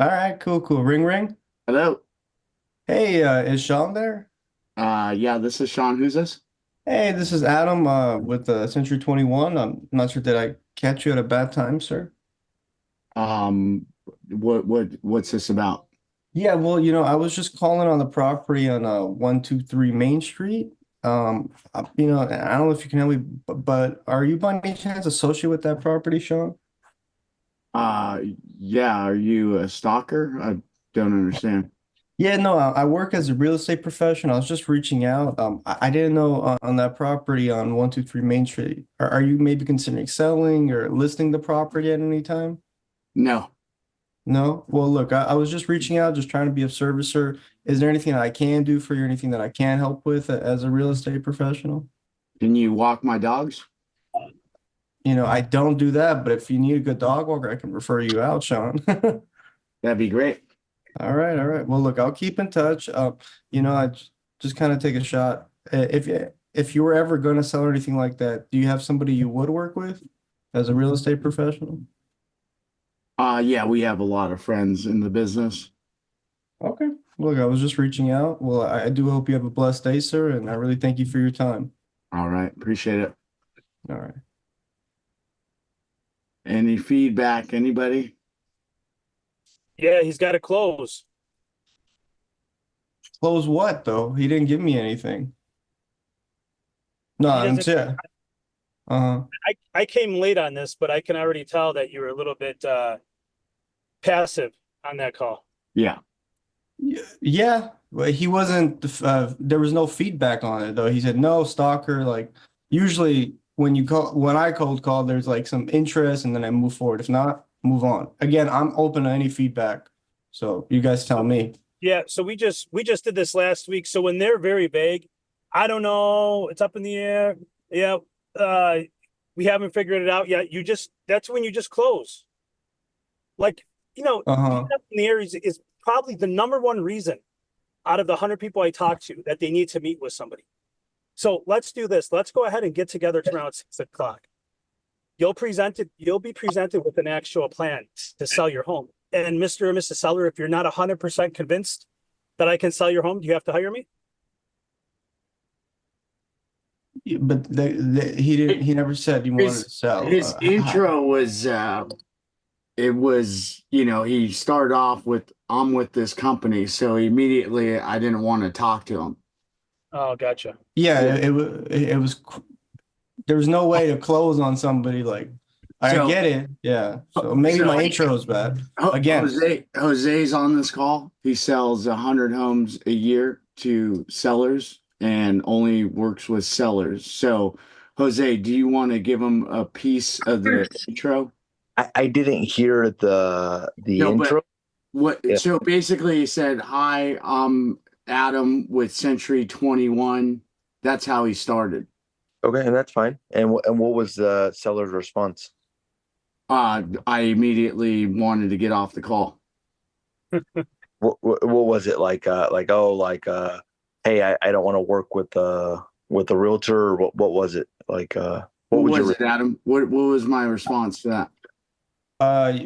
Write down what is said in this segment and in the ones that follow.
All right, cool, cool. Ring, ring. Hello. Hey, is Sean there? Yeah, this is Sean. Who's this? Hey, this is Adam with Century 21. I'm not sure, did I catch you at a bad time, sir? Um, what's this about? Yeah, well, I was just calling on the property on 123 Main Street. I don't know if you can help me, but are you by any chance associated with that property, Sean? Uh, yeah, are you a stalker? I don't understand. Yeah, no, I work as a real estate professional. I was just reaching out. I didn't know on that property on 123 Main Street. Are you maybe considering selling or listing the property at any time? No. No? Well, look, I was just reaching out, just trying to be of service, sir. Is there anything that I can do for you, anything that I can help with as a real estate professional? Can you walk my dogs? I don't do that, but if you need a good dog walker, I can refer you out, Sean. That'd be great. All right, all right. Well, look, I'll keep in touch. Just kind of take a shot. If you were ever going to sell or anything like that, do you have somebody you would work with as a real estate professional? Yeah, we have a lot of friends in the business. Okay. Look, I was just reaching out. Well, I do hope you have a blessed day, sir, and I really thank you for your time. All right, appreciate it. All right. Any feedback? Anybody? Yeah, he's got to close. Close what though? He didn't give me anything. No, He I'm doesn't. saying. Uh-huh. I came late on this, but I can already tell that you were a little bit passive on that call. Yeah. Yeah, but he wasn't, there was no feedback on it though. He said, no, stalker. Like usually when I cold call, there's like some interest and then I move forward. If not, move on. Again, I'm open to any feedback. So you guys tell me. Yeah, so we just did this last week. So when they're very vague, I don't know, it's up in the air. Yeah, uh, we haven't figured it out yet. That's when you just close. Like, being Uh-huh. up in the air is probably the number one reason out of the 100 people I talk to that they need to meet with somebody. So let's do this. Let's go ahead and get together tomorrow at 6 o'clock. You'll be presented with an actual plan to sell your home. And Mr. or Mrs. Seller, if you're not 100% convinced that I can sell your home, do you have to hire me? But he never said he wanted His to sell. his intro was it was, he started off with I'm with this company, so immediately I didn't want to talk to him. Oh, gotcha. Yeah, Yeah. it was there was no way to close on somebody like I So get it. Yeah. So maybe so my intro is bad. Again, Jose's on this call. He sells 100 homes a year to sellers and only works with sellers. So, Jose, do you want to give him a piece of the intro? I didn't hear the No, but intro. what? Yeah. So basically, he said, "Hi, I'm Adam with Century 21." That's how he started. Okay, and that's fine. And what was the seller's response? I immediately wanted to get off the call. What was it like? Hey, I don't want to work with a realtor. Or what was it like? What What would was your it, Adam? What was my response to that? uh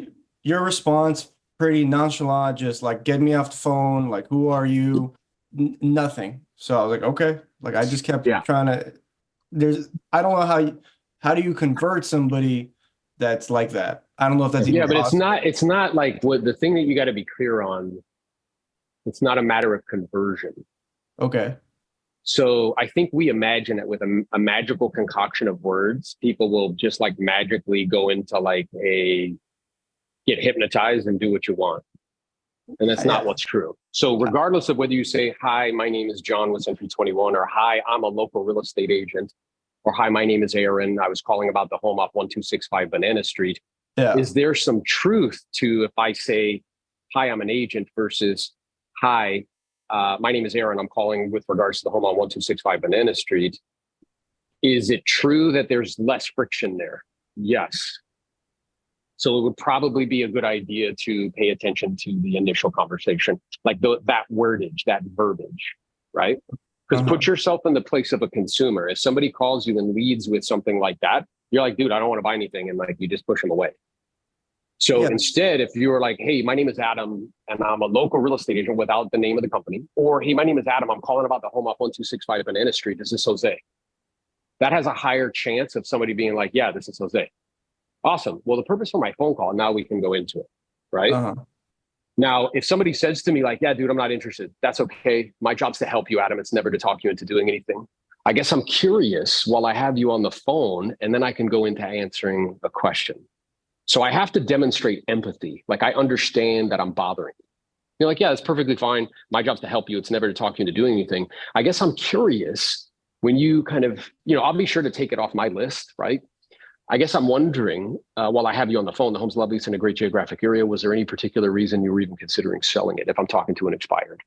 your response pretty nonchalant, just like get me off the phone, like who are you? Nothing. So I was like, okay. Like I just kept Yeah. trying to I don't know how do you convert somebody that's like that? I don't know if that's Yeah, even but it's possible. not it's not like what the thing that you got to be clear on, it's not a matter of conversion. Okay. So I think we imagine that with a magical concoction of words, people will just like magically go into like a get hypnotized and do what you want. And that's not Yeah. what's true. So regardless of whether you say, hi, my name is John with Century 21, or hi, I'm a local real estate agent, or hi, my name is Aaron, I was calling about the home off 1265 Banana Street. Yeah. Is there some truth to if I say, hi, I'm an agent versus, hi, my name is Aaron, I'm calling with regards to the home on 1265 Banana Street. Is it true that there's less friction there? Yes. So it would probably be a good idea to pay attention to the initial conversation, like that wordage, that verbiage, right? Because Uh-huh. put yourself in the place of a consumer. If somebody calls you and leads with something like that, you're like, dude, I don't want to buy anything. And like, you just push them away. So Yeah. instead, if you were like, hey, my name is Adam and I'm a local real estate agent without the name of the company, or hey, my name is Adam, I'm calling about the home off 1265 Banana Street. This is Jose. That has a higher chance of somebody being like, yeah, this is Jose. Awesome. Well, the purpose for my phone call, now we can go into it, right? Uh-huh. Now, if somebody says to me like, yeah, dude, I'm not interested. That's okay. My job's to help you, Adam. It's never to talk you into doing anything. I guess I'm curious while I have you on the phone, and then I can go into answering a question. So I have to demonstrate empathy. Like, I understand that I'm bothering you. You're like, yeah, that's perfectly fine. My job's to help you. It's never to talk you into doing anything. I guess I'm curious when you kind of, I'll be sure to take it off my list, right? I guess I'm wondering, while I have you on the phone, the home's lovely, it's in a great geographic area. Was there any particular reason you were even considering selling it if I'm talking to an expired?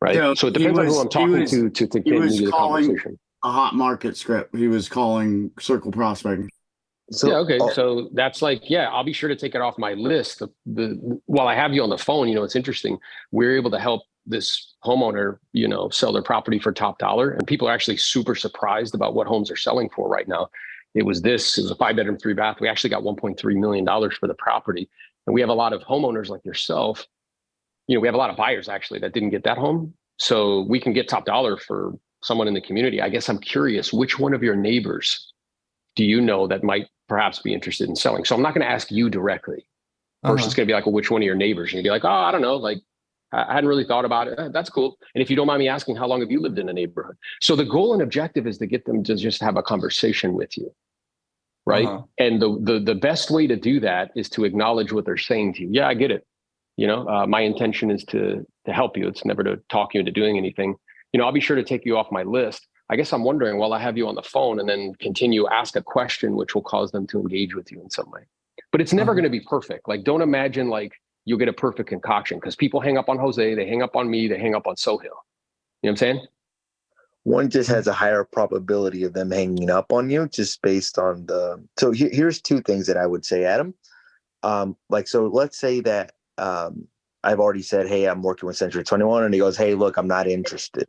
Right. So it depends on who I'm talking to continue the conversation. A hot market script. He was calling circle prospecting. So, yeah, okay. So that's like, yeah, I'll be sure to take it off my list. While I have you on the phone, it's interesting. We're able to help this homeowner, sell their property for top dollar. And people are actually super surprised about what homes are selling for right now. It was a 5-bedroom, 3-bath. We actually got $1.3 million for the property. And we have a lot of homeowners like yourself. We have a lot of buyers actually that didn't get that home. So we can get top dollar for someone in the community. I guess I'm curious, which one of your neighbors do you know that might perhaps be interested in selling? So I'm not going to ask you directly. First, it's going to be like, well, which one of your neighbors? And you'd be like, oh, I don't know. Like, I hadn't really thought about it. That's cool. And if you don't mind me asking, how long have you lived in a neighborhood? So the goal and objective is to get them to just have a conversation with you. Right. And the best way to do that is to acknowledge what they're saying to you. Yeah, I get it. My intention is to help you. It's never to talk you into doing anything. I'll be sure to take you off my list. I guess I'm wondering, while I have you on the phone, and then ask a question, which will cause them to engage with you in some way. But it's never going to be perfect. Like, don't imagine like you'll get a perfect concoction, because people hang up on Jose, they hang up on me, they hang up on Sohail. You know what I'm saying? One just has a higher probability of them hanging up on you just based on so here's two things that I would say, Adam. So let's say that I've already said, hey, I'm working with Century 21, and he goes, hey, look, I'm not interested.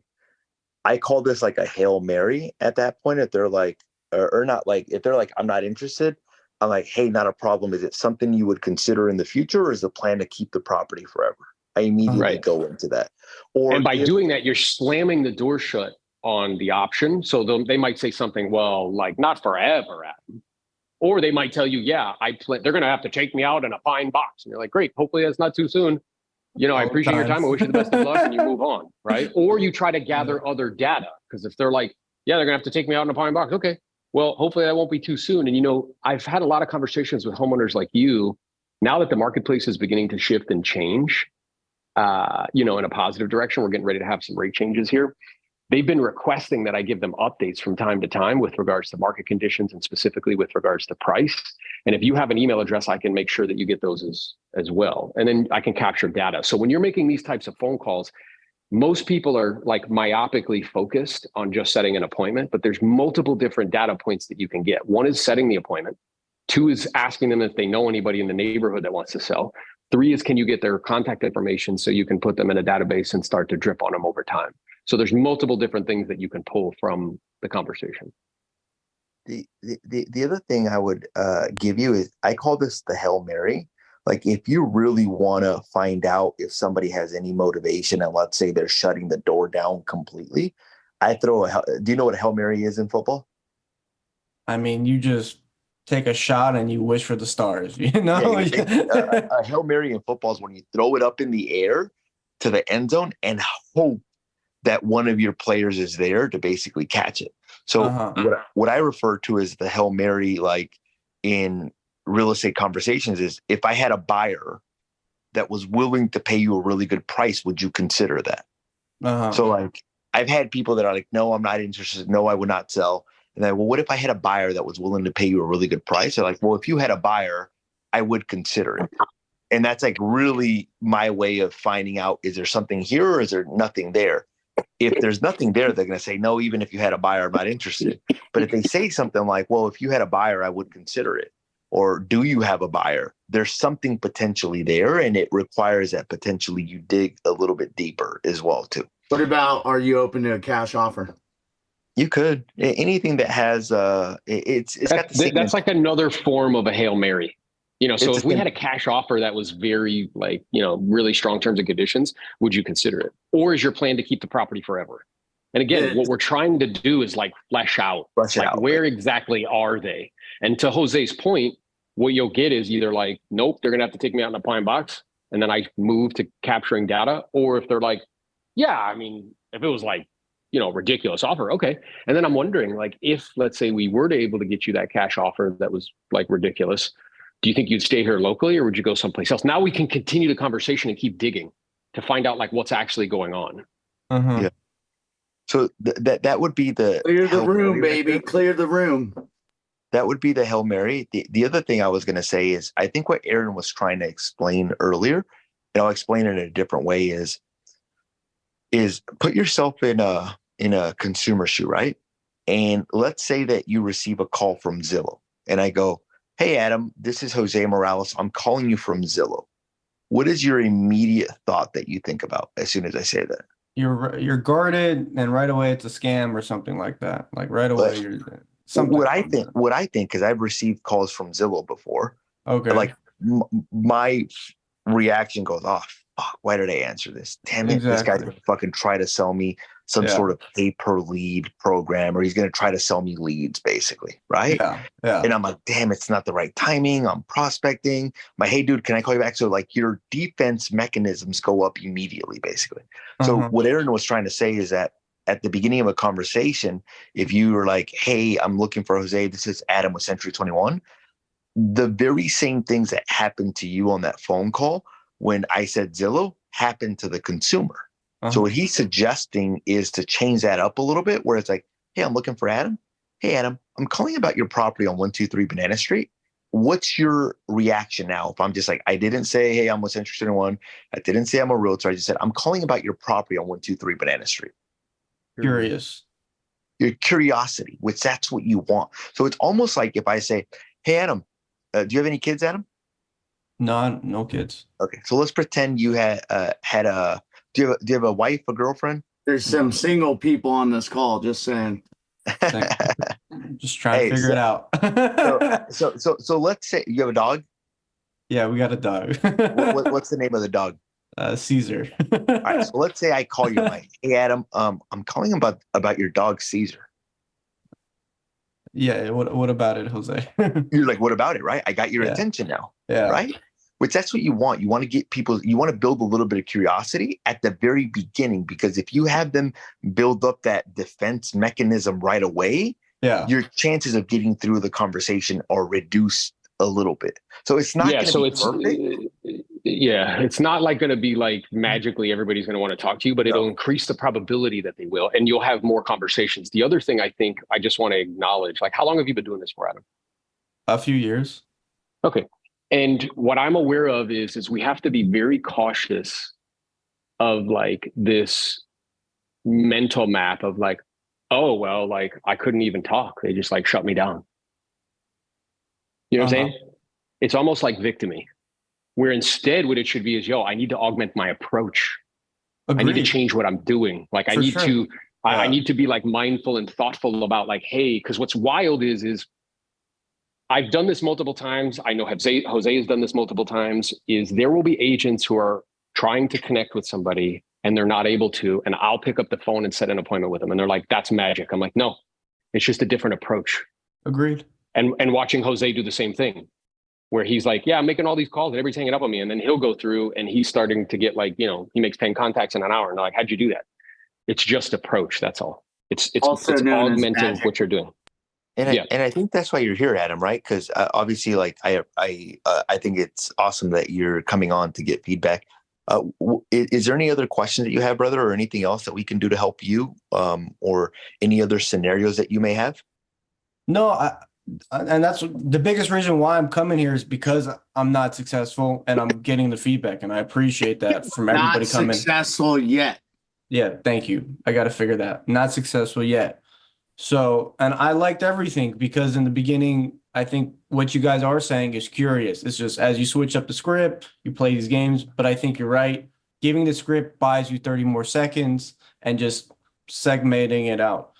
I call this like a Hail Mary at that point. If they're like, or not, like, if they're like, I'm not interested, I'm like, hey, not a problem. Is it something you would consider in the future, or is the plan to keep the property forever? I immediately go into that. And by doing that, you're slamming the door shut on the option. So they might say something, well, like, not forever, Adam. Or they might tell you, yeah, they're going to have to take me out in a pine box. And you're like, great, hopefully that's not too soon. I appreciate your time. I wish you the best of luck, and you move on, right? Or you try to gather other data, because if they're like, yeah, they're going to have to take me out in a pine box. Okay, well, hopefully that won't be too soon. And, I've had a lot of conversations with homeowners like you. Now that the marketplace is beginning to shift and change, in a positive direction, we're getting ready to have some rate changes here. They've been requesting that I give them updates from time to time with regards to market conditions, and specifically with regards to price. And if you have an email address, I can make sure that you get those as well. And then I can capture data. So when you're making these types of phone calls, most people are like myopically focused on just setting an appointment, but there's multiple different data points that you can get. One is setting the appointment. 2 is asking them if they know anybody in the neighborhood that wants to sell. 3 is, can you get their contact information so you can put them in a database and start to drip on them over time? So there's multiple different things that you can pull from the conversation. The other thing I would give you is, I call this the Hail Mary. Like, if you really want to find out if somebody has any motivation, and let's say they're shutting the door down completely, do you know what a Hail Mary is in football? I mean, you just take a shot and you wish for the stars, A Hail Mary in football is when you throw it up in the air to the end zone and hope that one of your players is there to basically catch it. So what I refer to as the Hail Mary, like in real estate conversations, is, if I had a buyer that was willing to pay you a really good price, would you consider that? So like, I've had people that are like, no, I'm not interested. No, I would not sell. And then, well, what if I had a buyer that was willing to pay you a really good price? They're like, well, if you had a buyer, I would consider it. And that's like really my way of finding out, is there something here or is there nothing there? If there's nothing there, they're going to say, no, even if you had a buyer, I'm not interested. But if they say something like, well, if you had a buyer, I would consider it. Or do you have a buyer? There's something potentially there, and it requires that potentially you dig a little bit deeper as well, too. What about, are you open to a cash offer? You could. Anything that has it's got the same. That's like another form of a Hail Mary. You know, so It's if we had a cash offer that was very like, you know, really strong terms and conditions, would you consider it? Or is your plan to keep the property forever? And again, what we're trying to do is like flesh out where exactly are they? And to Jose's point, what you'll get is either like, nope, they're gonna have to take me out in a pine box, and then I move to capturing data, or if they're like, yeah, I mean, if it was like, you know, ridiculous offer, okay. And then I'm wondering, like, if let's say we were to able to get you that cash offer that was like ridiculous, do you think you'd stay here locally or would you go someplace else? Now we can continue the conversation and keep digging to find out like what's actually going on. Yeah. So that would be the clear the room, baby. Clear the room. That would be the Hail Mary. The other thing I was going to say is I think what Aaron was trying to explain earlier, and I'll explain it in a different way, is put yourself in a consumer shoe, right? And let's say that you receive a call from Zillow, and I go, "Hey, Adam, this is Jose Morales. I'm calling you from Zillow." What is your immediate thought that you think about as soon as I say that? You're guarded, and right away it's a scam or something like that. Like right away, you're something. What I think, because I've received calls from Zillow before. Okay. Like my reaction goes off. Oh, why did I answer this? Damn it! This guy's gonna fucking try to sell me some sort of pay per lead program, or he's gonna try to sell me leads, basically, right? Yeah. And I'm like, damn, it's not the right timing. I'm prospecting. Hey, dude, can I call you back? So like your defense mechanisms go up immediately, basically. So what Aaron was trying to say is that at the beginning of a conversation, if you were like, hey, I'm looking for Jose, this is Adam with Century 21, the very same things that happened to you on that phone call when I said Zillow happened to the consumer. So what he's suggesting is to change that up a little bit, where it's like, hey, I'm looking for Adam. Hey, Adam, I'm calling about your property on 123 Banana Street. What's your reaction now? If I'm just like, I didn't say, hey, I'm with Century 21. I didn't say I'm a realtor. I just said, I'm calling about your property on 123 Banana Street. Curious. Your curiosity, which that's what you want. So it's almost like if I say, hey, Adam, do you have any kids, Adam? No kids. Okay, so let's pretend you had a. Do you have a wife, a girlfriend? There's some single people on this call. Just saying. Just trying to figure it out. so let's say you have a dog. Yeah, we got a dog. What's the name of the dog? Caesar. All right, so let's say I call you like, hey, Adam, I'm calling about your dog Caesar. Yeah, what about it, Jose? You're like, what about it, right? I got your attention now, right? Which that's what you want. You want to get people, you want to build a little bit of curiosity at the very beginning, because if you have them build up that defense mechanism right away, your chances of getting through the conversation are reduced a little bit. So it's not going to be perfect. It's not like going to be like magically everybody's going to want to talk to you, but it'll increase the probability that they will, and you'll have more conversations. The other thing I think I just want to acknowledge, like, how long have you been doing this for, Adam? A few years. Okay. And what I'm aware of is we have to be very cautious of like this mental map of like, oh, well, like I couldn't even talk. They just like shut me down. You know what I'm saying? It's almost like victimy, where instead what it should be is, yo, I need to augment my approach. Agreed. I need to change what I'm doing. Like I need to be like mindful and thoughtful about like, hey, because what's wild is I've done this multiple times. I know Jose has done this multiple times, is there will be agents who are trying to connect with somebody and they're not able to, and I'll pick up the phone and set an appointment with them. And they're like, that's magic. I'm like, no, it's just a different approach. Agreed. And watching Jose do the same thing, where he's like, yeah, I'm making all these calls and everybody's hanging up on me. And then he'll go through and he's starting to get like, you know, he makes 10 contacts in an hour. And they're like, how'd you do that? It's just approach. That's all. It's augmenting what you're doing. And I think that's why you're here, Adam, right? Because obviously, like I think it's awesome that you're coming on to get feedback. Is there any other questions that you have, brother, or anything else that we can do to help you, or any other scenarios that you may have? No, and that's the biggest reason why I'm coming here is because I'm not successful and I'm getting the feedback, and I appreciate that from everybody coming. Not successful yet. Yeah, thank you. I got to figure that. Not successful yet. So, and I liked everything because in the beginning, I think what you guys are saying is curious. It's just as you switch up the script, you play these games, but I think you're right. Giving the script buys you 30 more seconds and just segmenting it out.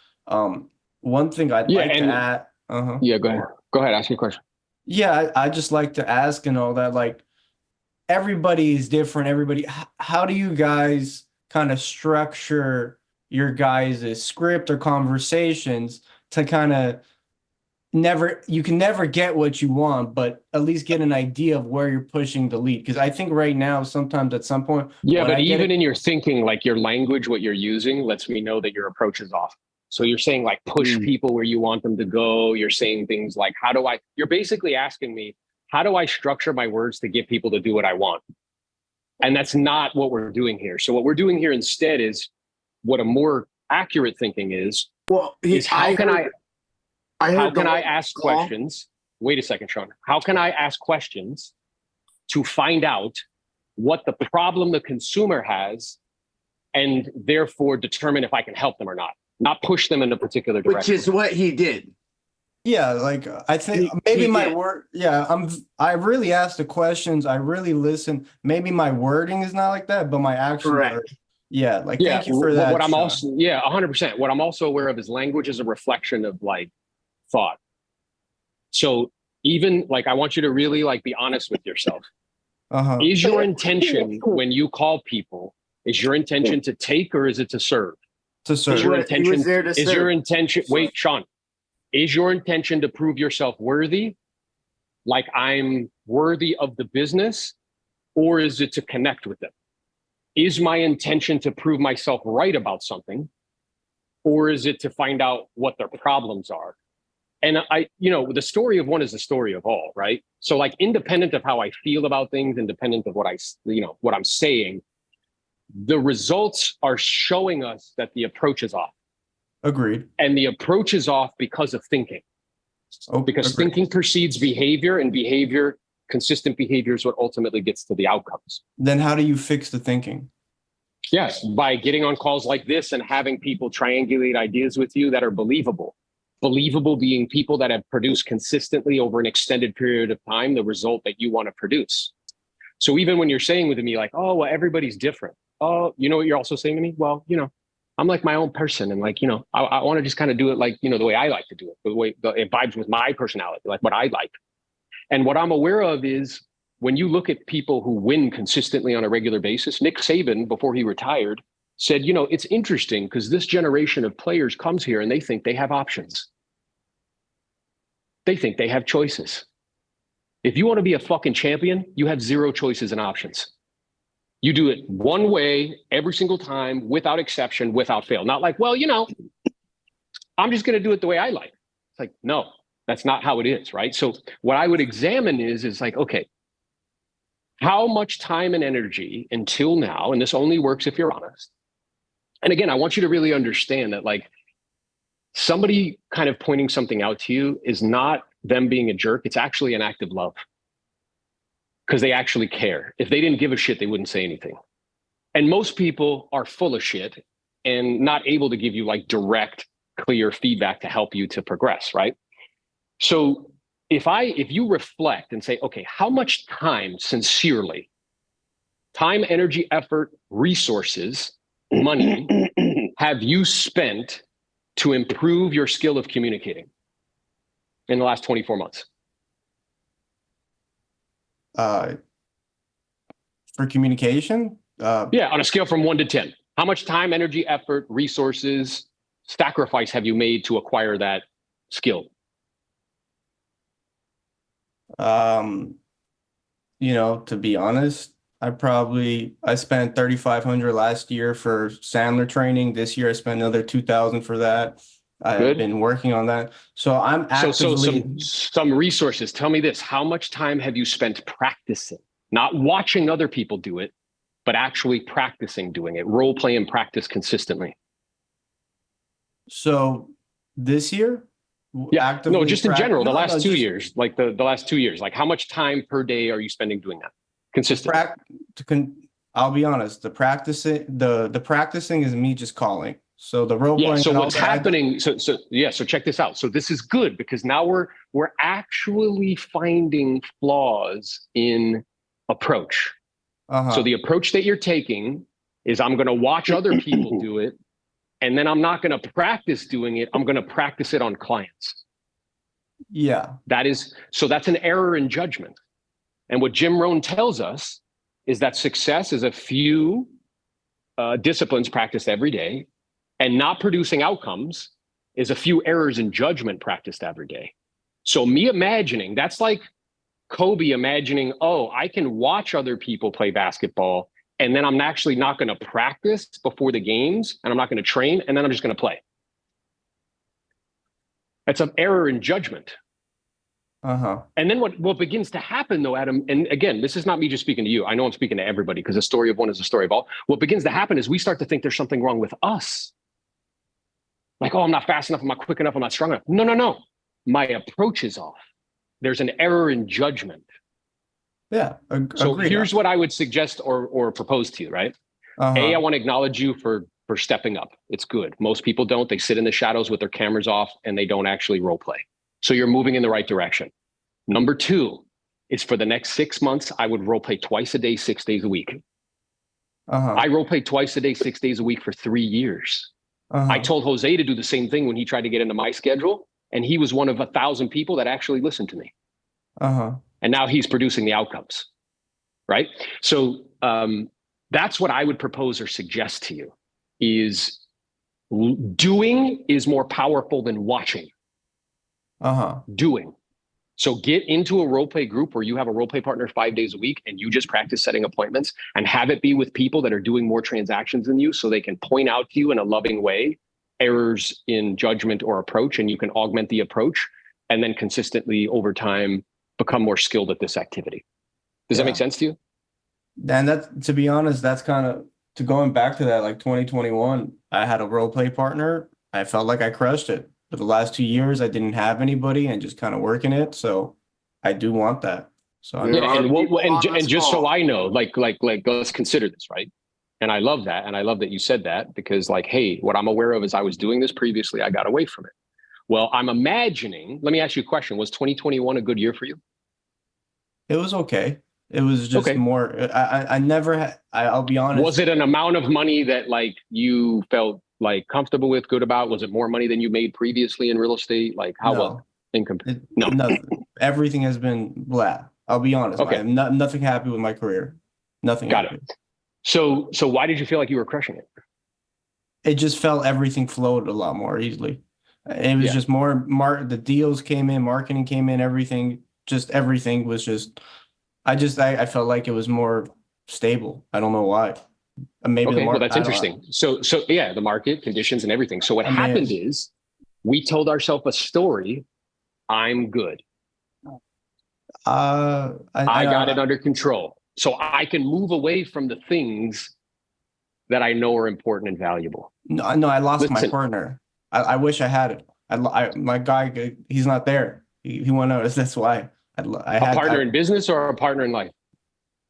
One thing I'd like to add. Yeah, go ahead. Go ahead. Ask me a question. Yeah, I just like to ask and all that. Like everybody is different. How do you guys kind of structure your guys' script or conversations to kind of you can never get what you want, but at least get an idea of where you're pushing the lead. Because I think right now, sometimes at some point, Yeah, when but I get even it, in your thinking, like your language, what you're using lets me know that your approach is off. So you're saying like push Mm. people where you want them to go. You're saying things like, you're basically asking me, how do I structure my words to get people to do what I want? And that's not what we're doing here. So what we're doing here instead is what a more accurate thinking Well, is I how heard the can I whole ask call. questions? Wait a second, Sean. How can I ask questions to find out what the problem the consumer has and therefore determine if I can help them or not push them in a particular direction. Which is what he did. yeah, like I think maybe my word, yeah, I really ask the questions, I really listen. Maybe my wording is not like that, but my actions are, Correct. yeah, like Yeah, thank you for that, what I'm Sean. also, yeah, 100%. What I'm also aware of is language is a reflection of like thought. So even like, I want you to really like be honest with yourself. Uh-huh. Is your intention when you call people, is your intention to take or is it to serve? To Is serve. your He intention, was there to is serve. your intention, wait, Sean, is your intention to prove yourself worthy? Like I'm worthy of the business, or is it to connect with them? Is my intention to prove myself right about something, or is it to find out what their problems are? And the story of one is the story of all, right? So like independent of how I feel about things, independent of what I'm saying, the results are showing us that the approach is off. Agreed. And the approach is off because of thinking. Oh, Because agreed. thinking precedes behavior, and consistent behavior is what ultimately gets to the outcomes. Then how do you fix the thinking? Yes, by getting on calls like this and having people triangulate ideas with you that are believable. Believable being people that have produced consistently over an extended period of time the result that you want to produce. So even when you're saying with me like, oh, well, everybody's different. Oh, you know what you're also saying to me? Well, I'm like my own person, and like, I want to just kind of do it like, the way I like to do it, the way it vibes with my personality, like what I like. And what I'm aware of is when you look at people who win consistently on a regular basis, Nick Saban, before he retired, said, it's interesting because this generation of players comes here and they think they have options. They think they have choices. If you want to be a fucking champion, you have zero choices and options. You do it one way every single time, without exception, without fail. Not like, well, I'm just going to do it the way I like. It's like, no, that's not how it is, right? So what I would examine is like, okay, how much time and energy until now, and this only works if you're honest. And again, I want you to really understand that like somebody kind of pointing something out to you is not them being a jerk. It's actually an act of love. Because they actually care. If they didn't give a shit, they wouldn't say anything. And most people are full of shit and not able to give you like direct, clear feedback to help you to progress, right? So if you reflect and say, okay, how much time, sincerely, time, energy, effort, resources, money have you spent to improve your skill of communicating in the last 24 months? For communication? Yeah, on a scale from 1 to 10. How much time, energy, effort, resources, sacrifice have you made to acquire that skill? To be honest, I spent 3,500 last year for Sandler training. This year I spent another 2,000 for that. I've been working on that. So I'm actively some resources. Tell me this. How much time have you spent practicing? Not watching other people do it, but actually practicing doing it. Role play and practice consistently. So this year? Yeah, no, just in general, the last 2 years, like the last 2 years, like how much time per day are you spending doing that consistently? I'll be honest, the practicing is me just calling. So the role playing. Yeah, so what's happening? So check this out. So this is good because now we're actually finding flaws in approach. So the approach that you're taking is I'm going to watch other people do it, and then I'm not going to practice doing it. I'm going to practice it on clients. Yeah. That's an error in judgment. And what Jim Rohn tells us is that success is a few disciplines practiced every day, and not producing outcomes is a few errors in judgment practiced every day. So me imagining, that's like Kobe imagining, oh, I can watch other people play basketball, and then I'm actually not going to practice before the games, and I'm not going to train, and then I'm just going to play. That's an error in judgment. And then what begins to happen though, Adam, and again, this is not me just speaking to you. I know I'm speaking to everybody because the story of one is the story of all. What begins to happen is we start to think there's something wrong with us. Like, oh, I'm not fast enough. I'm not quick enough. I'm not strong enough. No. My approach is off. There's an error in judgment. Yeah. So here's what I would suggest or propose to you, right? I want to acknowledge you for stepping up. It's good. Most people don't. They sit in the shadows with their cameras off and they don't actually role play. So you're moving in the right direction. Number 2 is for the next 6 months, I would role play twice a day, 6 days a week. I role played twice a day, 6 days a week for 3 years. I told Jose to do the same thing when he tried to get into my schedule. And he was one of 1,000 people that actually listened to me. And now he's producing the outcomes. Right. So that's what I would propose or suggest to you is doing is more powerful than watching. Doing. So get into a role play group where you have a role play partner 5 days a week and you just practice setting appointments and have it be with people that are doing more transactions than you so they can point out to you in a loving way errors in judgment or approach, and you can augment the approach and then consistently over time become more skilled at this activity. Does that make sense to you? And that, to be honest, that's kind of to going back to that, like 2021, I had a role play partner. I felt like I crushed it. For the last 2 years, I didn't have anybody and just kind of working it. So I do want that. So and just so I know, like let's consider this, right? And I love that. And I love that you said that because like, hey, what I'm aware of is I was doing this previously. I got away from it. Well, I'm imagining, let me ask you a question. Was 2021 a good year for you? It was okay. It was just more, I never had, I'll be honest. Was it an amount of money that like you felt like comfortable with, good about? Was it more money than you made previously in real estate? Like how well? No. Nothing. Everything has been blah. I'll be honest. Okay. I'm nothing happy with my career. Nothing. Got happy. it. So why did you feel like you were crushing it? It just felt everything flowed a lot more easily. It was just more the deals came in, marketing came in, everything was just, I felt like it was more stable. I don't know why. Maybe the market, well, that's interesting. So yeah, the market conditions and everything. So what happened is we told ourselves a story. I'm good. I got it under control. So I can move away from the things that I know are important and valuable. No, I lost my partner. I wish I had it. My guy, he's not there. He went out. That's why I had a partner in business or a partner in life.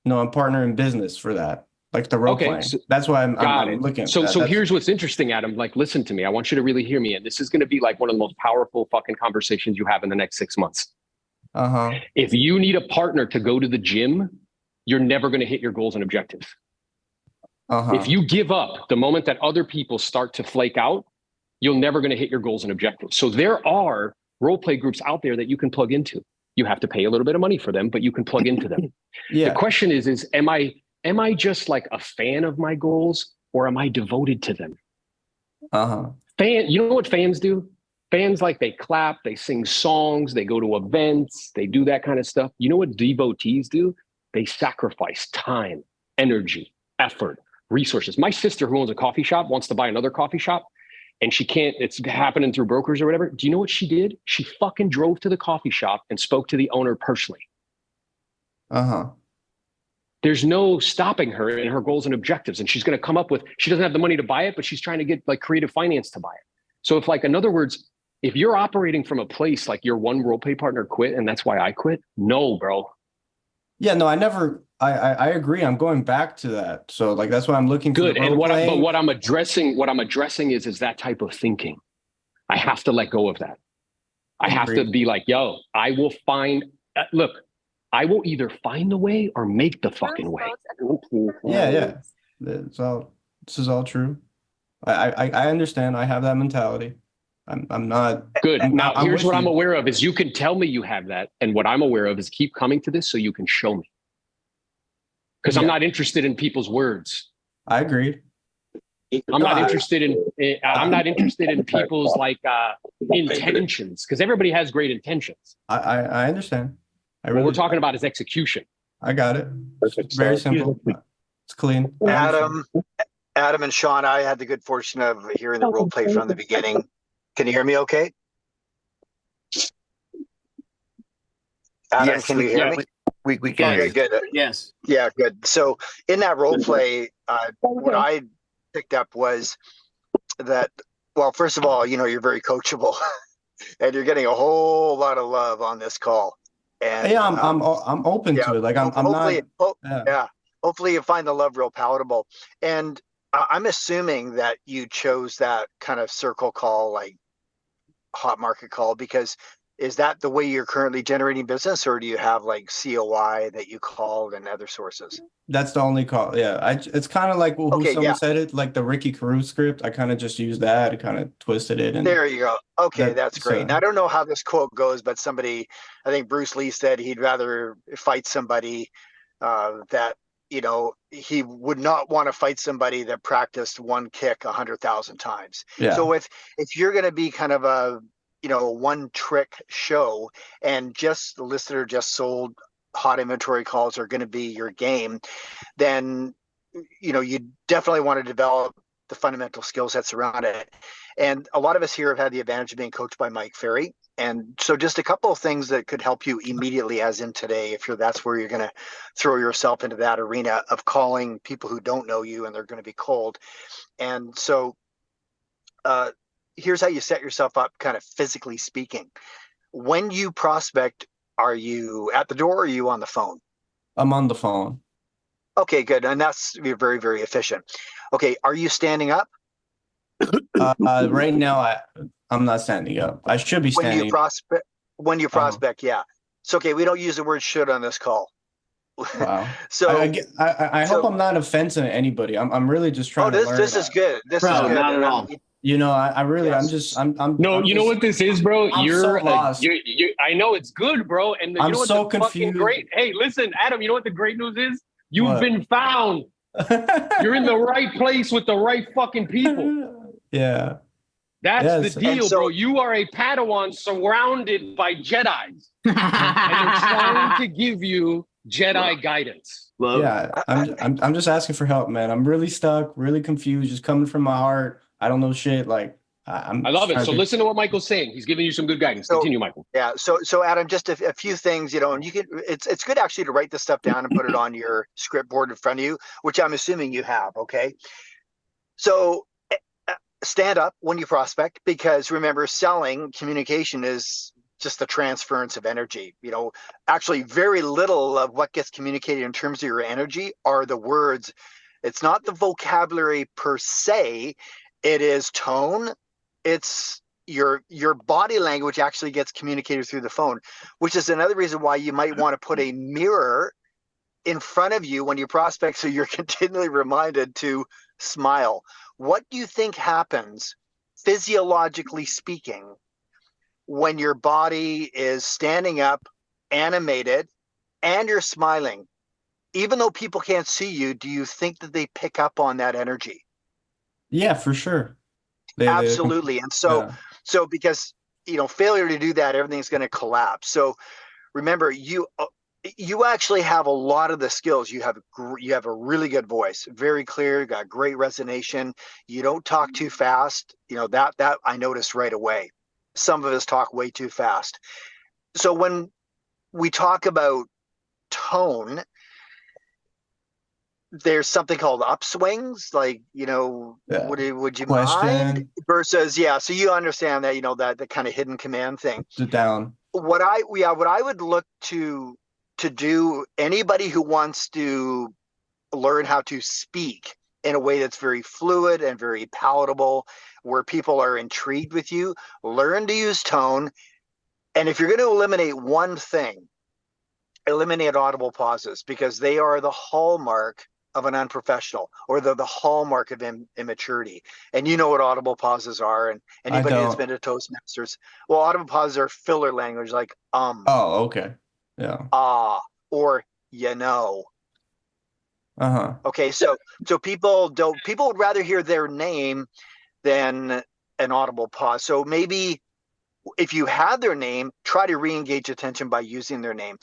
No, I'm partner in business for that. Like the role playing. So that's why I'm looking at that. So here's what's interesting, Adam. Like, listen to me. I want you to really hear me. And this is going to be like one of the most powerful fucking conversations you have in the next 6 months. If you need a partner to go to the gym, you're never going to hit your goals and objectives. If you give up the moment that other people start to flake out, you're never going to hit your goals and objectives. So there are role play groups out there that you can plug into. You have to pay a little bit of money for them, but you can plug into them. The question is, am I just like a fan of my goals or am I devoted to them? You know what fans do? Fans, like, they clap, they sing songs, they go to events, they do that kind of stuff. You know what devotees do? They sacrifice time, energy, effort, resources. My sister, who owns a coffee shop, wants to buy another coffee shop and she can't, it's happening through brokers or whatever. Do you know what she did? She fucking drove to the coffee shop and spoke to the owner personally. There's no stopping her in her goals and objectives. And she's going to come up with, she doesn't have the money to buy it, but she's trying to get like creative finance to buy it. So if, like, in other words, if you're operating from a place like your one role play partner quit and that's why I quit, no, bro. Yeah, no, I agree. I'm going back to that. So like, that's why I'm looking for good. And what I'm addressing is that type of thinking. I have to let go of that. I have to be like, yo, I will find, look, I will either find the way or make the fucking way. Yeah. This is all true. I understand. I have that mentality. I'm not Good. Now, I'm here's with what I'm you. aware of is you can tell me you have that. And what I'm aware of is keep coming to this so you can show me. Because I'm not interested in people's words. I agree. I'm not interested in people's intentions, because everybody has great intentions. I understand. What we're talking about is execution. I got it. It's very simple. It's clean. Adam and Sean, I had the good fortune of hearing the role play from the beginning. Can you hear me okay? Adam, Yes, can you hear me? We can hear you. Good. Yes. Yeah, good. So in that role play, what I picked up was that, well, first of all, you're very coachable and you're getting a whole lot of love on this call. And yeah, I'm open to it. Like I'm hopefully, not. Hopefully you find the love real palatable. And I'm assuming that you chose that kind of circle call, like hot market call, because is that the way you're currently generating business, or do you have like COI that you called and other sources? That's the only call. Yeah, it's kind of like someone said it, like the Ricky Caruso script. I kind of just used that. I kind of twisted it. And there you go. Okay, that's great. And I don't know how this quote goes, but I think Bruce Lee said he'd rather fight somebody that, he would not want to fight somebody that practiced one kick 100,000 times. Yeah. So if you're going to be kind of a one trick show and just the listener just sold hot inventory calls are going to be your game, then you definitely want to develop the fundamental skill sets around it. And a lot of us here have had the advantage of being coached by Mike Ferry. And so just a couple of things that could help you immediately, as in today, if that's where you're going to throw yourself into that arena of calling people who don't know you and they're going to be cold. And so here's how you set yourself up, kind of physically speaking. When you prospect, are you at the door or are you on the phone? I'm on the phone. Okay, good. And you're very, very efficient. Okay, are you standing up? Right now, I'm not standing up. I should be standing. When you prospect, yeah. It's okay. We don't use the word should on this call. Wow. So I hope I'm not offensive to anybody. I'm really just trying to learn. This is good. This is good. Not at all. I really, yes. I'm no, I'm you know what this is, bro? You're so lost. I know it's good, bro. And I'm you know what so the confused. Fucking great. Hey, listen, Adam, you know what the great news is? You've What? been found. You're in the right place with the right fucking people. Yeah. That's the deal, bro. You are a Padawan surrounded by Jedis. And they're trying to give you Jedi guidance. Yeah. I'm just asking for help, man. I'm really stuck, really confused, just coming from my heart. I don't know shit. Like I love it. So listen to what Michael's saying. He's giving you some good guidance. Continue, Michael. Yeah. So Adam, just a few things, and you can. It's good actually to write this stuff down and put it on your script board in front of you, which I'm assuming you have. Okay. So stand up when you prospect, because remember, selling communication is just the transference of energy. Actually, very little of what gets communicated in terms of your energy are the words. It's not the vocabulary per se. It is tone. It's your body language actually gets communicated through the phone, which is another reason why you might want to put a mirror in front of you when you prospect, so you're continually reminded to smile. What do you think happens, physiologically speaking, when your body is standing up, animated, and you're smiling? Even though people can't see you, do you think that they pick up on that energy? Yeah, for sure. Absolutely. And so because failure to do that, everything's going to collapse. So remember, you actually have a lot of the skills. You have a really good voice, very clear, you got great resonation. You don't talk too fast. That I noticed right away. Some of us talk way too fast. So when we talk about tone, there's something called upswings, like, would you mind versus, so you understand that, that the kind of hidden command thing. The down. What I would look to do, anybody who wants to learn how to speak in a way that's very fluid and very palatable, where people are intrigued with you, learn to use tone. And if you're going to eliminate one thing, eliminate audible pauses, because they are the hallmark of an unprofessional, or the hallmark of immaturity. And you know what audible pauses are, and anybody that's been to Toastmasters, well, audible pauses are filler language, like Oh, okay. Yeah. Or you know. Uh-huh. Okay, so people would rather hear their name than an audible pause. So maybe if you had their name, try to re-engage attention by using their name.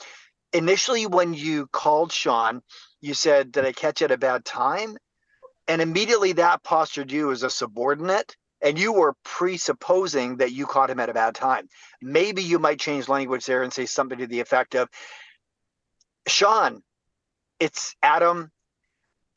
Initially, when you called Sean, you said, "Did I catch you at a bad time?" And immediately that postured you as a subordinate, and you were presupposing that you caught him at a bad time. Maybe you might change language there and say something to the effect of, "Sean, it's Adam.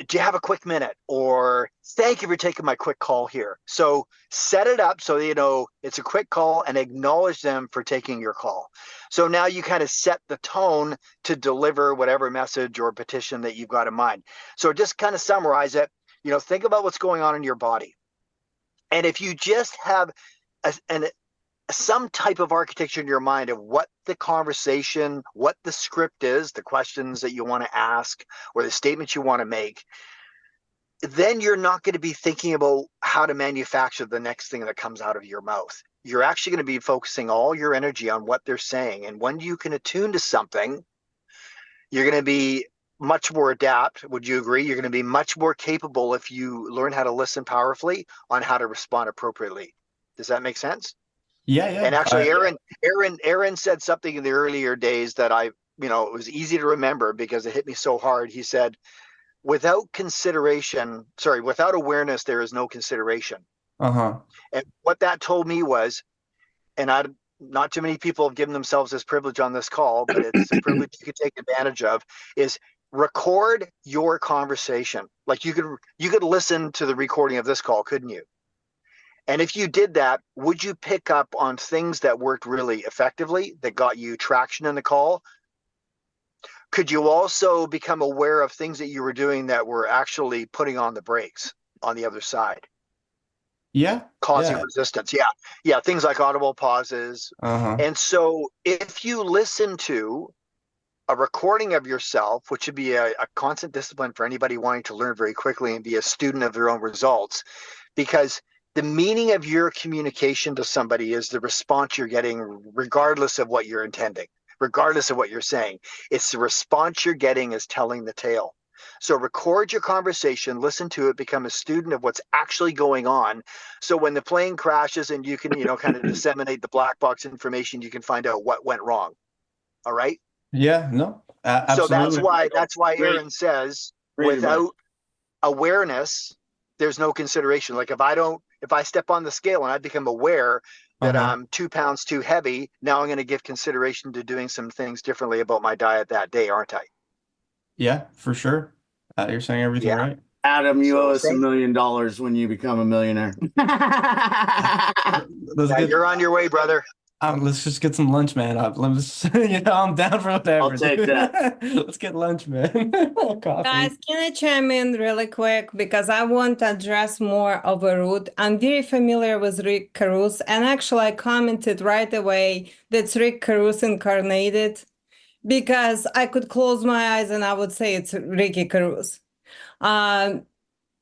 Do you have a quick minute?" Or, "Thank you for taking my quick call here." So set it up so you know it's a quick call, and acknowledge them for taking your call. So now you kind of set the tone to deliver whatever message or petition that you've got in mind. So just kind of summarize it. Think about what's going on in your body. And if you just have some type of architecture in your mind of what the conversation, what the script is, the questions that you want to ask, or the statements you want to make, then you're not going to be thinking about how to manufacture the next thing that comes out of your mouth. You're actually going to be focusing all your energy on what they're saying. And when you can attune to something, you're going to be much more adept. Would you agree? You're going to be much more capable if you learn how to listen powerfully on how to respond appropriately. Does that make sense? Yeah. And actually, Aaron said something in the earlier days that it was easy to remember because it hit me so hard. He said, without awareness, there is no consideration. Uh-huh. And what that told me was, and not too many people have given themselves this privilege on this call, but it's a privilege you could take advantage of, is record your conversation. Like you could listen to the recording of this call, couldn't you? And if you did that, would you pick up on things that worked really effectively, that got you traction in the call? Could you also become aware of things that you were doing that were actually putting on the brakes on the other side? Yeah. Causing resistance. Yeah. Things like audible pauses. Uh-huh. And so if you listen to a recording of yourself, which should be a constant discipline for anybody wanting to learn very quickly and be a student of their own results, because the meaning of your communication to somebody is the response you're getting, regardless of what you're intending, regardless of what you're saying. It's the response you're getting is telling the tale. So record your conversation, listen to it, become a student of what's actually going on. So when the plane crashes and you can, kind of disseminate the black box information, you can find out what went wrong. All right? Yeah, no, absolutely. So that's why Aaron says, without awareness, there's no consideration. Like if I step on the scale and I become aware that I'm 2 pounds too heavy, now I'm going to give consideration to doing some things differently about my diet that day, aren't I? Yeah, for sure. You're saying everything right. Adam, you owe us $1 million when you become a millionaire. You're on your way, brother. Let's just get some lunch, man. I'm down for whatever. I'll take that. Let's get lunch, man. Coffee. Guys, can I chime in really quick? Because I want to address more of a root. I'm very familiar with Rick Caruso, and actually I commented right away that's Rick Caruso incarnated, because I could close my eyes and I would say it's Ricky Caruso.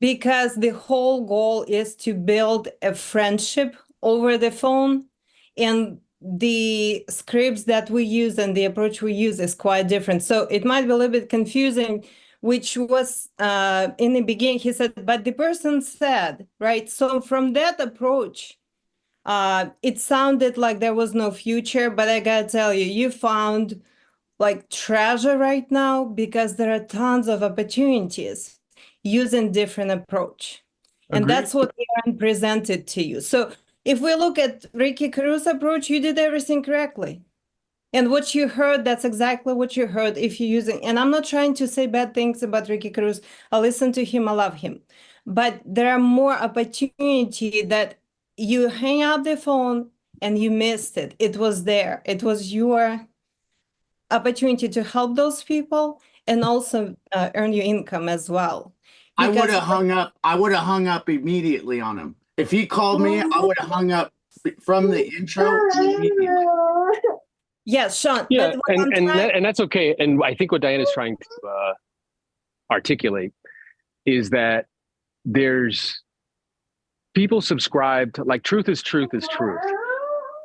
Because the whole goal is to build a friendship over the phone, and the scripts that we use and the approach we use is quite different. So it might be a little bit confusing, which was in the beginning, he said, but the person said, right? So from that approach, it sounded like there was no future, but I gotta tell you, you found like treasure right now, because there are tons of opportunities using different approach. Agreed. And that's what Aaron presented to you. So if we look at Ricky Caruso's approach, you did everything correctly. And what you heard, that's exactly what you heard if you're using, and I'm not trying to say bad things about Ricky Caruso. I listen to him, I love him. But there are more opportunity that you hang up the phone and you missed it. It was there. It was your opportunity to help those people and also earn your income as well. Because I would have hung up immediately on him. If he called me, I would have hung up from the intro immediately. Yes, Sean. Yeah, and that's okay. And I think what Diana's trying to articulate is that there's people subscribe to, like, truth is truth is truth.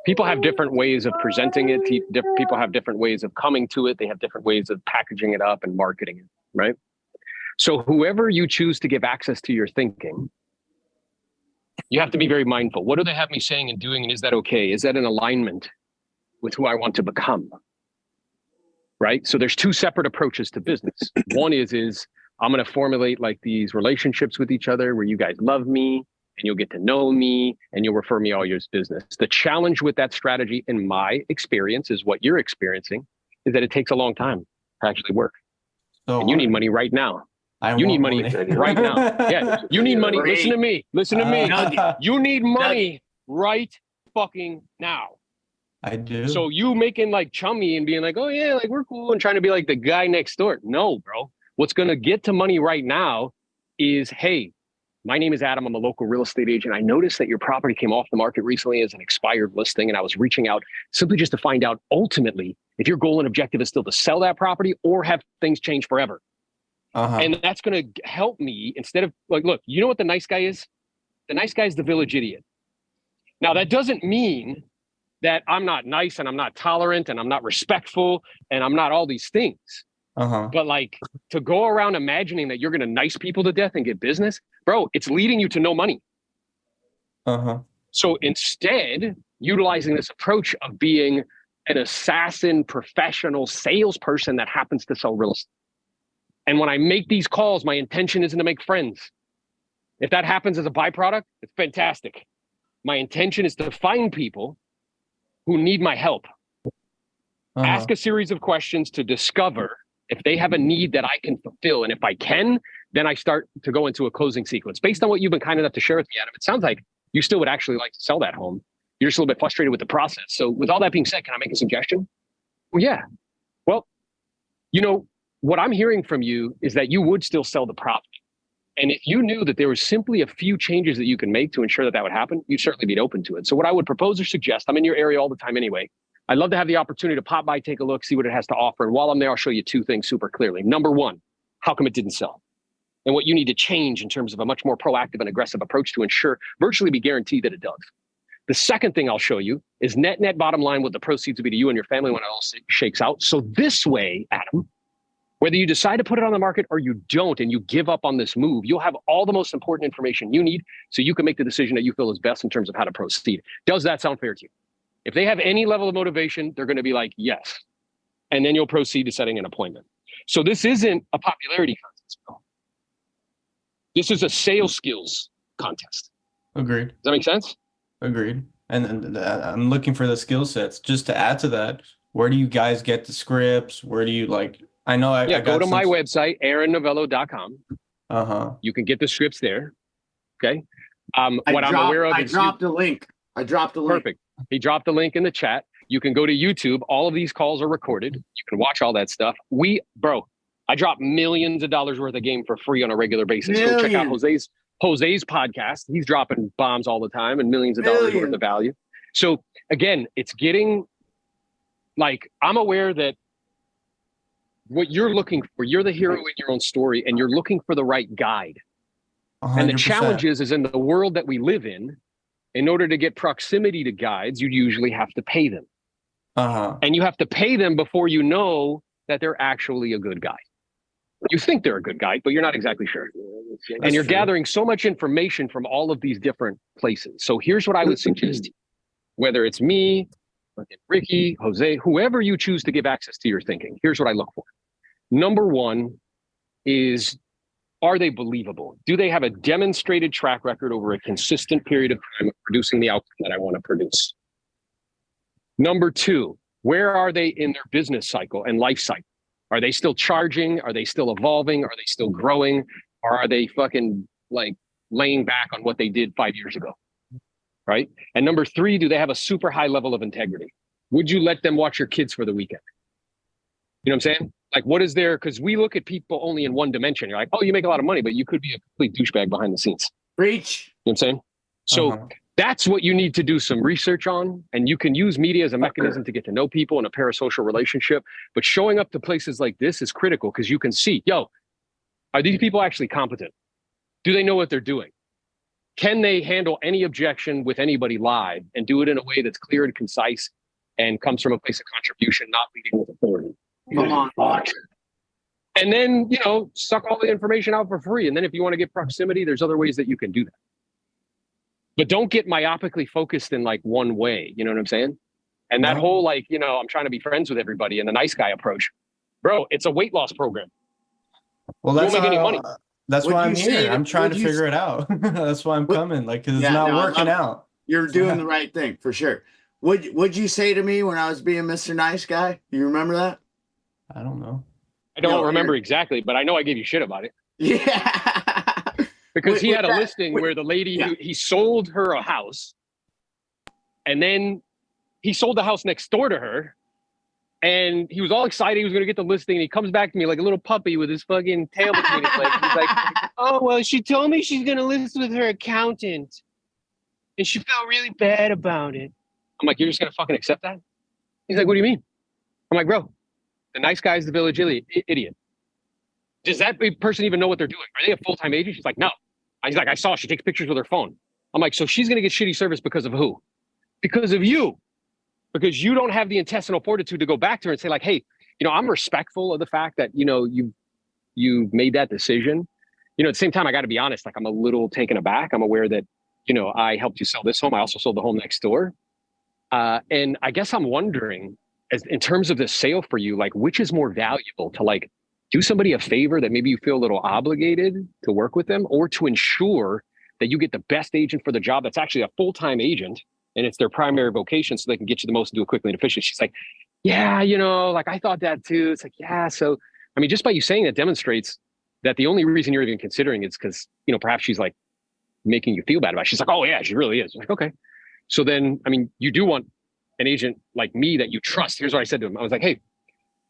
People have different ways of presenting it. People have different ways of coming to it. They have different ways of packaging it up and marketing it, right? So whoever you choose to give access to your thinking, you have to be very mindful. What do they have me saying and doing? And is that okay? Is that in alignment with who I want to become? Right? So there's two separate approaches to business. One is I'm going to formulate like these relationships with each other where you guys love me and you'll get to know me and you'll refer me all your business. The challenge with that strategy, in my experience, is what you're experiencing, is that it takes a long time to actually work. So and you need money right now. You need money right now. Yeah, you need money. Listen to me. Listen to me. You need money right fucking now. I do. So you making like chummy and being like, oh yeah, like we're cool and trying to be like the guy next door. No, bro. What's going to get to money right now is, hey, my name is Adam. I'm a local real estate agent. I noticed that your property came off the market recently as an expired listing. And I was reaching out simply just to find out ultimately if your goal and objective is still to sell that property or have things change forever. And that's going to help me instead of like, look, you know what the nice guy is? The nice guy is the village idiot. Now, that doesn't mean that I'm not nice and I'm not tolerant and I'm not respectful and I'm not all these things. But like to go around imagining that you're going to nice people to death and get business, bro, it's leading you to no money. So instead, utilizing this approach of being an assassin, professional salesperson that happens to sell real estate. And when I make these calls, my intention isn't to make friends. If that happens as a byproduct, it's fantastic. My intention is to find people who need my help. Ask a series of questions to discover if they have a need that I can fulfill. And if I can, then I start to go into a closing sequence. Based on what you've been kind enough to share with me, Adam, it sounds like you still would actually like to sell that home. You're just a little bit frustrated with the process. So with all that being said, can I make a suggestion? Well, yeah. Well, you know, what I'm hearing from you is that you would still sell the property. And if you knew that there was simply a few changes that you can make to ensure that that would happen, you'd certainly be open to it. So what I would propose or suggest, I'm in your area all the time anyway. I'd love to have the opportunity to pop by, take a look, see what it has to offer. And while I'm there, I'll show you two things super clearly. Number one, how come it didn't sell? And what you need to change in terms of a much more proactive and aggressive approach to ensure, virtually be guaranteed that it does. The second thing I'll show you is net bottom line, what the proceeds will be to you and your family when it all shakes out. So this way, Adam, whether you decide to put it on the market or you don't, and you give up on this move, you'll have all the most important information you need so you can make the decision that you feel is best in terms of how to proceed. Does that sound fair to you? If they have any level of motivation, they're going to be like, yes. And then you'll proceed to setting an appointment. So this isn't a popularity contest, bro. This is a sales skills contest. Agreed. Does that make sense? Agreed. And I'm looking for the skill sets. Just to add to that, where do you guys get the scripts? Where do you like... I know I go to my website, aaronnovello.com. You can get the scripts there. Okay. I'm aware of I dropped a link. Perfect. He dropped the link in the chat. You can go to YouTube. All of these calls are recorded. You can watch all that stuff. I drop millions of dollars worth of game for free on a regular basis. Go check out Jose's podcast. He's dropping bombs all the time and millions of dollars worth of value. So again, it's getting like, I'm aware that what you're looking for, you're the hero in your own story, and you're looking for the right guide. 100%. And the challenge is in the world that we live in order to get proximity to guides, you usually have to pay them. And you have to pay them before you know that they're actually a good guide. You think they're a good guide, but you're not exactly sure. And you're gathering so much information from all of these different places. So here's what I would suggest. Whether it's me, Ricky, Jose, whoever you choose to give access to your thinking, here's what I look for. Number one is, are they believable? Do they have a demonstrated track record over a consistent period of time of producing the outcome that I want to produce? Number two, where are they in their business cycle and life cycle? Are they still charging? Are they still evolving? Are they still growing? Or are they fucking like laying back on what they did 5 years ago? Right? And number three, do they have a super high level of integrity? Would you let them watch your kids for the weekend? You know what I'm saying? Like, what is there? Because we look at people only in one dimension. You're like, oh, you make a lot of money, but you could be a complete douchebag behind the scenes. Preach. You know what I'm saying? So that's what you need to do some research on. And you can use media as a mechanism to get to know people in a parasocial relationship. But showing up to places like this is critical because you can see, yo, are these people actually competent? Do they know what they're doing? Can they handle any objection with anybody live and do it in a way that's clear and concise and comes from a place of contribution, not leading with authority? Come on. And then, you know, suck all the information out for free. And then if you want to get proximity, there's other ways that you can do that. But don't get myopically focused in like one way. You know what I'm saying? And that whole like, you know, I'm trying to be friends with everybody and the nice guy approach. Bro, it's a weight loss program. Well, you don't make any money. That's why I'm here. I'm trying to figure it out. That's why I'm coming. Like, because it's not working out. You're doing the right thing for sure. What'd you say to me when I was being Mr. Nice Guy? You remember that? I don't know. I don't remember exactly, but I know I gave you shit about it. Yeah. Because he had a listing where the lady, he sold her a house, and then he sold the house next door to her, and he was all excited he was going to get the listing, and he comes back to me like a little puppy with his fucking tail between his legs. He's like, oh, well, she told me she's going to list with her accountant, and she felt really bad about it. I'm like, you're just going to fucking accept that? He's like, what do you mean? I'm like, bro, the nice guy's the village idiot. Does that person even know what they're doing? Are they a full-time agent? She's like, no. He's like, I saw she takes pictures with her phone. I'm like, so she's going to get shitty service because of who? Because of you. Because you don't have the intestinal fortitude to go back to her and say like, hey, you know, I'm respectful of the fact that, you know, you made that decision. You know, at the same time, I got to be honest, like I'm a little taken aback. I'm aware that, you know, I helped you sell this home. I also sold the home next door. And I guess I'm wondering, as in terms of the sale for you, like which is more valuable to like do somebody a favor that maybe you feel a little obligated to work with them, or to ensure that you get the best agent for the job that's actually a full-time agent and it's their primary vocation so they can get you the most and do it quickly and efficiently. She's like, yeah, you know, like I thought that too. It's like, yeah. So, I mean, just by you saying that demonstrates that the only reason you're even considering is because, you know, perhaps she's like making you feel bad about it. She's like, oh yeah, she really is. Like, okay. So then, I mean, you do want an agent like me that you trust. Here's what I said to him. I was like, hey,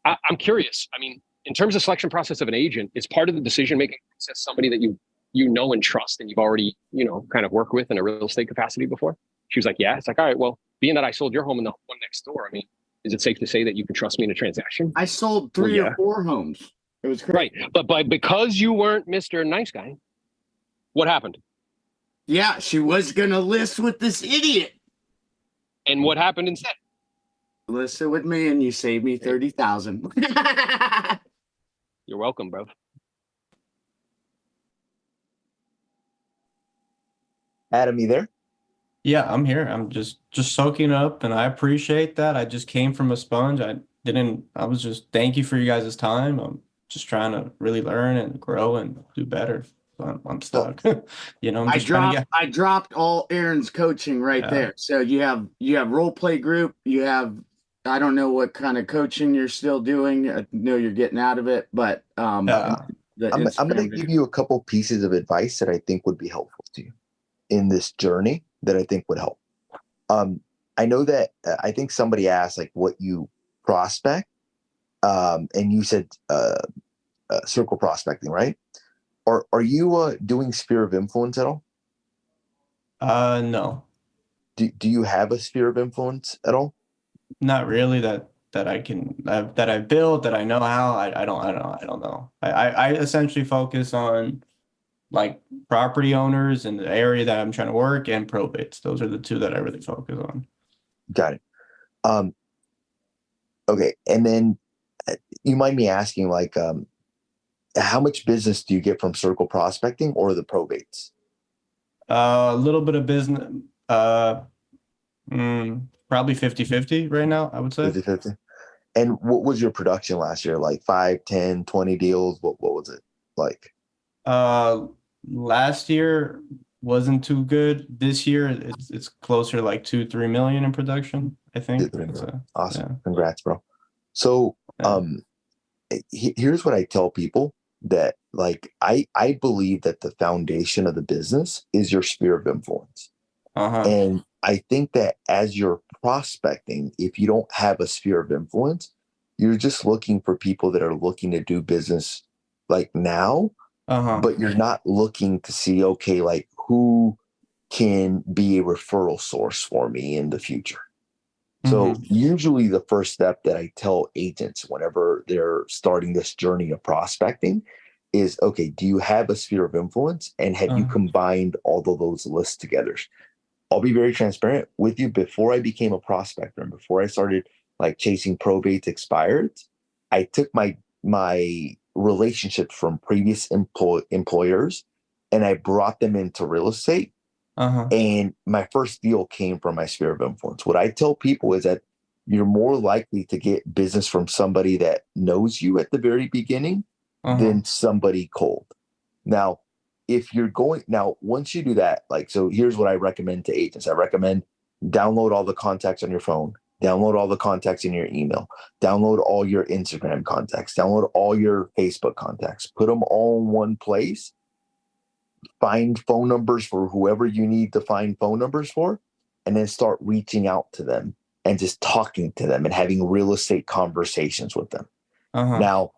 I'm curious. I mean, in terms of selection process of an agent, is part of the decision-making process somebody that you know and trust and you've already, you know, kind of worked with in a real estate capacity before? She was like, yeah. It's like, all right, well, being that I sold your home and the one next door, I mean, is it safe to say that you can trust me in a transaction? I sold three or four homes. It was crazy. Right. But because you weren't Mr. Nice Guy, what happened? Yeah, she was going to list with this idiot. And what happened instead? Listen with me and you saved me 30,000. You're welcome, bro. Adam, you there? Yeah, I'm here. I'm just soaking up, and I appreciate that. I just came from a sponge. I was just thank you for you guys' time. I'm just trying to really learn and grow and do better. So I'm stuck. You know, I dropped all Aaron's coaching right there. So you have role play group, you have, I don't know what kind of coaching you're still doing. I know you're getting out of it, but I'm going to give you a couple pieces of advice that I think would be helpful to you in this journey that I think would help. I know that I think somebody asked like what you prospect, and you said circle prospecting, right? Are you doing sphere of influence at all? No. Do you have a sphere of influence at all? Not really that I built, that I know how. I don't know. I essentially focus on like property owners in the area that I'm trying to work, and probates. Those are the two that I really focus on. Got it. Okay. And then you mind me asking, like, how much business do you get from circle prospecting or the probates? A little bit of business, probably 50-50 right now, I would say. 50-50. And what was your production last year? Like 5, 10, 20 deals? What was it like? Last year wasn't too good. This year it's closer to like 2-3 million in production, I think. Awesome. Yeah. Congrats, bro. So here's what I tell people, that like I believe that the foundation of the business is your sphere of influence. And I think that as you're prospecting, if you don't have a sphere of influence, you're just looking for people that are looking to do business like now, but you're not looking to see, okay, like who can be a referral source for me in the future. So usually the first step that I tell agents whenever they're starting this journey of prospecting is, okay, do you have a sphere of influence? And have you combined all of those lists together? I'll be very transparent with you. Before I became a prospector and before I started like chasing probates expired, I took my relationships from previous employers and I brought them into real estate. And my first deal came from my sphere of influence. What I tell people is that you're more likely to get business from somebody that knows you at the very beginning than somebody cold. Now, if you're going now, once you do that, like, so here's what I recommend to agents. I recommend download all the contacts on your phone, download all the contacts in your email, download all your Instagram contacts, download all your Facebook contacts, put them all in one place, find phone numbers for whoever you need to find phone numbers for, and then start reaching out to them and just talking to them and having real estate conversations with them. Now,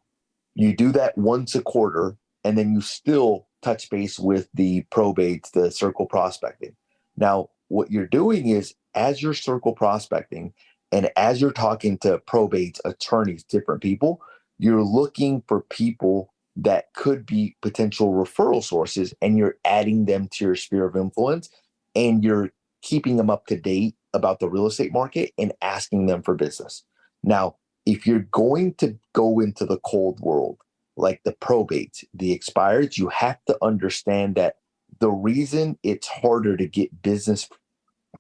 you do that once a quarter, and then you still touch base with the probates, the circle prospecting. Now, what you're doing is, as you're circle prospecting and as you're talking to probates, attorneys, different people, you're looking for people that could be potential referral sources, and you're adding them to your sphere of influence, and you're keeping them up to date about the real estate market and asking them for business. Now, if you're going to go into the cold world, like the probates, the expireds, you have to understand that the reason it's harder to get business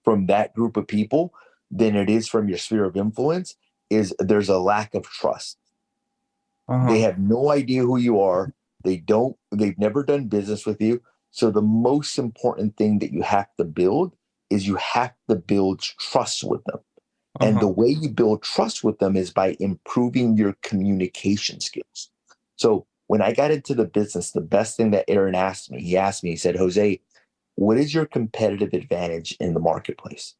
from that group of people than it is from your sphere of influence is there's a lack of trust. They have no idea who you are. They've never done business with you. So the most important thing that you have to build is you have to build trust with them. And the way you build trust with them is by improving your communication skills. So when I got into the business, the best thing that Aaron asked me, he said, Jose, what is your competitive advantage in the marketplace?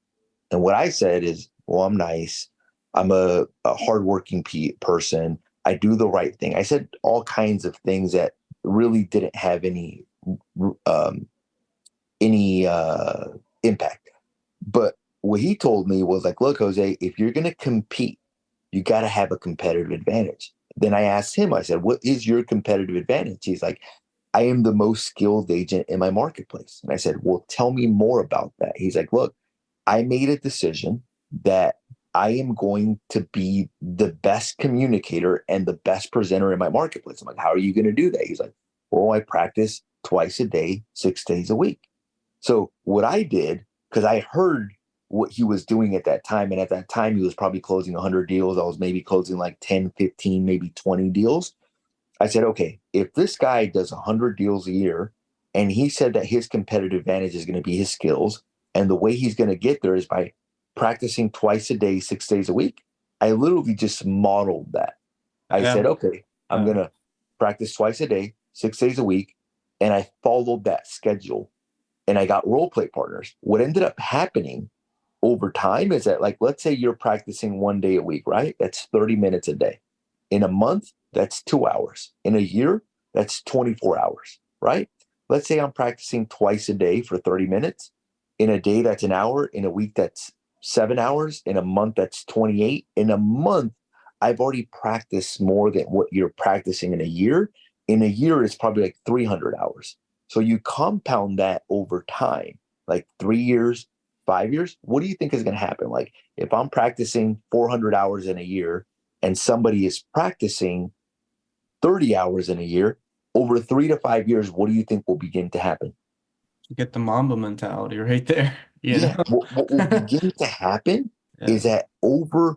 And what I said is, well, I'm nice. I'm a hardworking person. I do the right thing. I said all kinds of things that really didn't have any impact. But what he told me was like, look, Jose, if you're going to compete, you got to have a competitive advantage. Then I asked him, I said, what is your competitive advantage? He's like, I am the most skilled agent in my marketplace. And I said, well, tell me more about that. He's like, look, I made a decision that I am going to be the best communicator and the best presenter in my marketplace. I'm like, how are you going to do that? He's like, well, I practice twice a day, 6 days a week. So what I did, because I heard what he was doing at that time, and at that time, he was probably closing 100 deals. I was maybe closing like 10, 15, maybe 20 deals. I said, okay, if this guy does 100 deals a year, and he said that his competitive advantage is going to be his skills, and the way he's going to get there is by practicing twice a day, 6 days a week. I literally just modeled that. I said, okay, I'm going to practice twice a day, 6 days a week. And I followed that schedule, and I got role play partners. What ended up happening over time is that, like, let's say you're practicing 1 day a week, right? That's 30 minutes a day. In a month, that's 2 hours. In a year, that's 24 hours, right? Let's say I'm practicing twice a day for 30 minutes. In a day, that's an hour. In a week, that's 7 hours. In a month, that's 28. In a month, I've already practiced more than what you're practicing in a year. In a year, it's probably like 300 hours. So you compound that over time, like 3 years, 5 years. What do you think is going to happen? Like, if I'm practicing 400 hours in a year and somebody is practicing 30 hours in a year, over 3 to 5 years, what do you think will begin to happen? You get the Mamba mentality right there. What will begin to happen is that over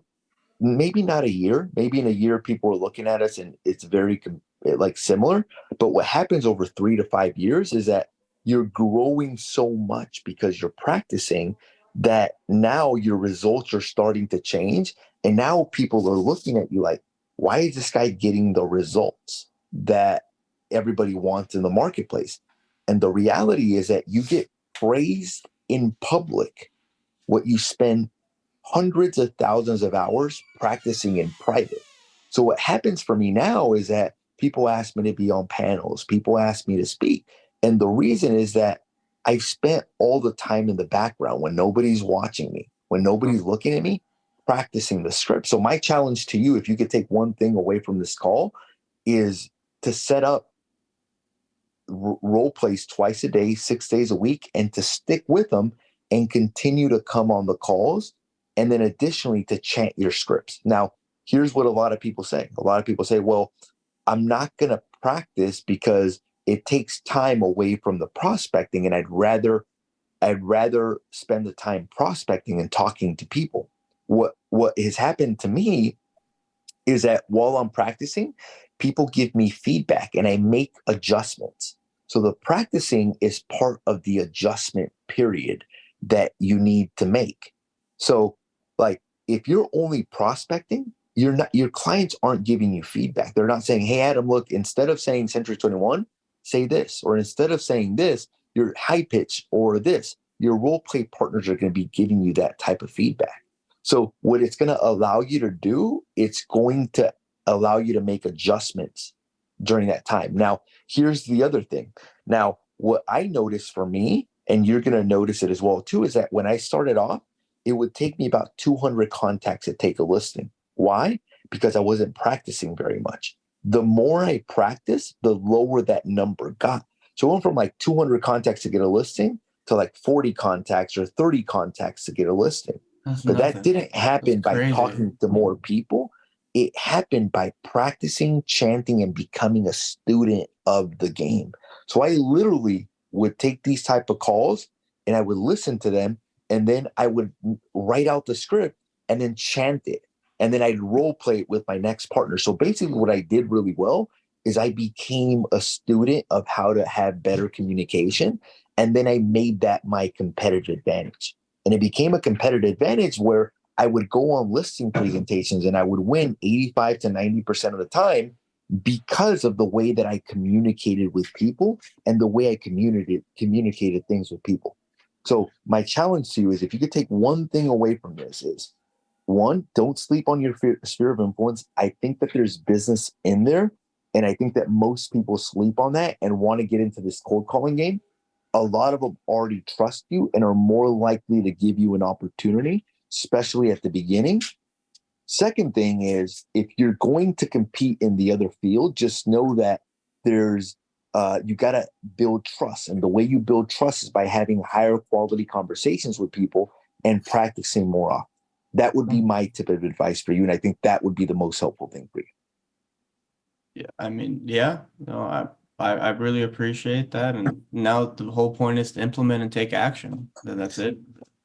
maybe not a year, maybe in a year, people are looking at us and it's very like similar. But what happens over 3 to 5 years is that you're growing so much because you're practicing that now your results are starting to change. And now people are looking at you like, why is this guy getting the results that everybody wants in the marketplace? And the reality is that you get praised in public what you spend hundreds of thousands of hours practicing in private. So what happens for me now is that people ask me to be on panels, people ask me to speak. And the reason is that I've spent all the time in the background when nobody's watching me, when nobody's looking at me, practicing the script. So my challenge to you, if you could take one thing away from this call, is to set up role plays twice a day, 6 days a week, and to stick with them and continue to come on the calls. And then additionally to chant your scripts. Now, here's what a lot of people say. A lot of people say, well, I'm not going to practice because it takes time away from the prospecting, and I'd rather spend the time prospecting and talking to people. What has happened to me is that while I'm practicing, people give me feedback and I make adjustments. So the practicing is part of the adjustment period that you need to make. So like if you're only prospecting, your clients aren't giving you feedback. They're not saying, hey, Adam, look, instead of saying Century 21, say this, or instead of saying this, your high pitch or this. Your role play partners are going to be giving you that type of feedback. So what it's going to allow you to do, it's going to allow you to make adjustments during that time. Now, here's the other thing. Now, what I noticed for me, and you're going to notice it as well too, is that when I started off, it would take me about 200 contacts to take a listing. Why? Because I wasn't practicing very much. The more I practiced, the lower that number got. So I went from like 200 contacts to get a listing to like 40 contacts or 30 contacts to get a listing. But that didn't happen by talking to more people. It happened by practicing, chanting, and becoming a student of the game. So I literally would take these type of calls and I would listen to them, and then I would write out the script and then chant it. And then I'd role play it with my next partner. So basically what I did really well is I became a student of how to have better communication. And then I made that my competitive advantage. And it became a competitive advantage where I would go on listing presentations and I would win 85 to 90% of the time because of the way that I communicated with people and the way I communicated things with people. So my challenge to you is, if you could take one thing away from this, is one, don't sleep on your sphere of influence. I think that there's business in there. And I think that most people sleep on that and want to get into this cold calling game. A lot of them already trust you and are more likely to give you an opportunity, especially at the beginning. Second thing is, if you're going to compete in the other field, just know that there's you got to build trust. And the way you build trust is by having higher quality conversations with people and practicing more often. That would be my tip of advice for you. And I think that would be the most helpful thing for you. Yeah, I mean, yeah, no, I really appreciate that. And now the whole point is to implement and take action. That's it.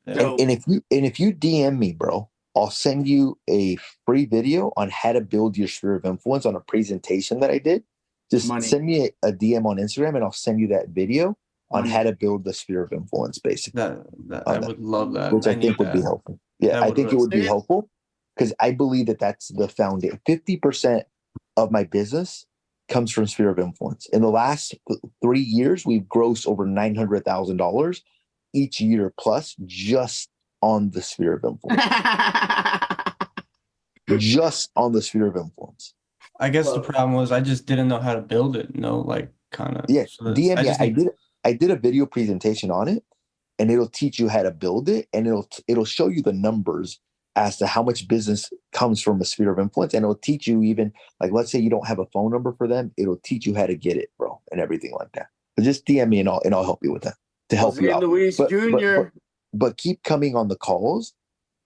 Yeah. And if you DM me, bro, I'll send you a free video on how to build your sphere of influence on a presentation that I did. Just send me a DM on Instagram and I'll send you that video on how to build the sphere of influence, basically. I would love that. Which I think would be helpful. Yeah, I think it would be helpful because I believe that that's the foundation. 50% of my business comes from sphere of influence. In the last 3 years, we've grossed over $900,000 each year plus just on the sphere of influence. Just on the sphere of influence. I guess the problem was I just didn't know how to build it. Kind of. Yeah, so I did a video presentation on it, and it'll teach you how to build it, and it'll show you the numbers as to how much business comes from a sphere of influence, and it'll teach you, even like, let's say you don't have a phone number for them, it'll teach you how to get it, bro, and everything like that. But just DM me and I'll help you with that to help you out. Luis Jr. But keep coming on the calls,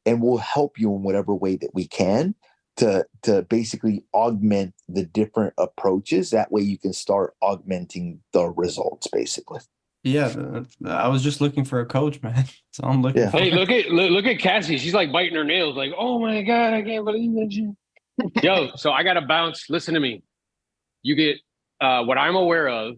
and we'll help you in whatever way that we can to basically augment the different approaches. That way you can start augmenting the results, basically. Yeah, I was just looking for a coach, man. So I'm looking for. Hey, look at Cassie. She's like biting her nails, like, oh my God, I can't believe it. Yo, so I gotta bounce. Listen to me. You get what I'm aware of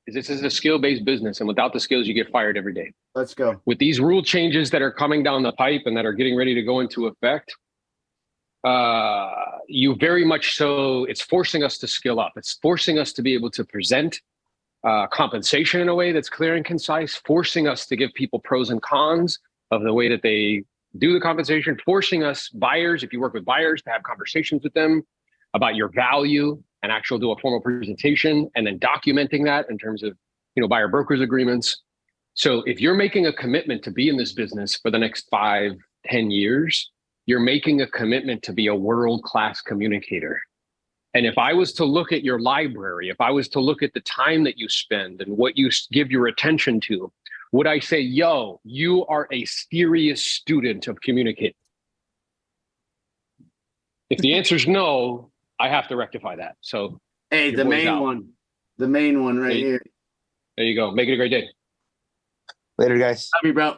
is this is a skill-based business, and without the skills, you get fired every day. Let's go. With these rule changes that are coming down the pipe and that are getting ready to go into effect, you very much so, it's forcing us to skill up. It's forcing us to be able to present compensation in a way that's clear and concise, forcing us to give people pros and cons of the way that they do the compensation, forcing us buyers, if you work with buyers, to have conversations with them about your value and actually do a formal presentation, and then documenting that in terms of, buyer brokers agreements. So if you're making a commitment to be in this business for the next 5-10 years, you're making a commitment to be a world-class communicator. And if I was to look at your library, if I was to look at the time that you spend and what you give your attention to, would I say, yo, you are a serious student of communicating? If the answer is no, I have to rectify that. So, hey, the main one right here. There you go. Make it a great day. Later, guys. Love you, bro.